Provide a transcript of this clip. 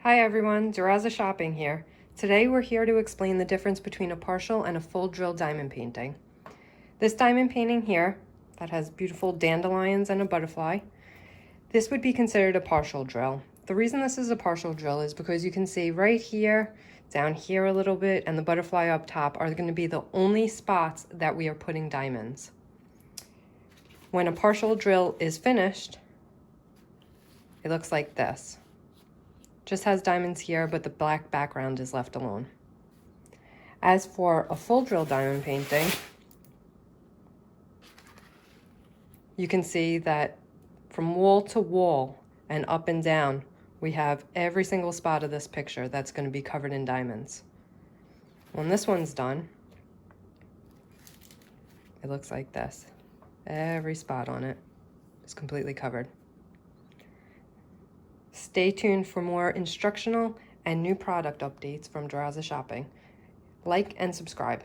Hi everyone, Durazza Shopping here. Today we're here to explain the difference between a partial and a full drill diamond painting. This diamond painting here, that has beautiful dandelions and a butterfly, this would be considered a partial drill. The reason this is a partial drill is because you can see right here, down here a little bit, and the butterfly up top are going to be the only spots that we are putting diamonds. When a partial drill is finished, it looks like this. Just has diamonds here, but the black background is left alone. As for a full drill diamond painting, you can see that from wall to wall and up and down, we have every single spot of this picture that's going to be covered in diamonds. When this one's done, it looks like this. Every spot on it is completely covered. Stay tuned for more instructional and new product updates from Durazza Shopping. Like and subscribe.